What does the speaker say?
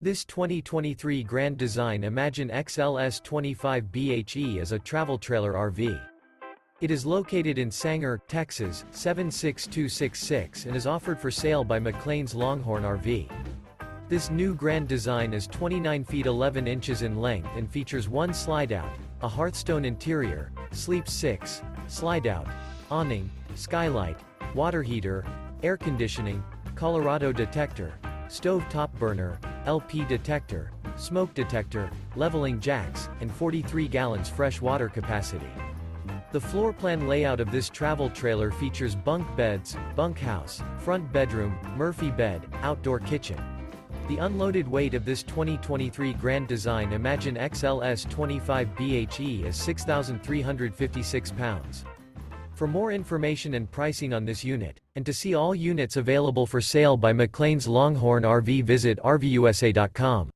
This 2023 Grand Design Imagine XLS 25 BHE is a travel trailer RV. It is located in Sanger, Texas, 76266 and is offered for sale by McClain's Longhorn RV. This new Grand Design is 29 feet 11 inches in length and features one slideout, a Hearthstone interior, sleeps 6, slideout, awning, skylight, water heater, air conditioning, Colorado Detector, stove top burner, LP detector, smoke detector, leveling jacks, and 43 gallons fresh water capacity. The floor plan layout of this travel trailer features bunk beds, bunkhouse, front bedroom, Murphy bed, outdoor kitchen. The unloaded weight of this 2023 Grand Design Imagine XLS 25 BHE is 6,356 pounds. For more information and pricing on this unit, and to see all units available for sale by McClain's Longhorn RV, visit RVUSA.com.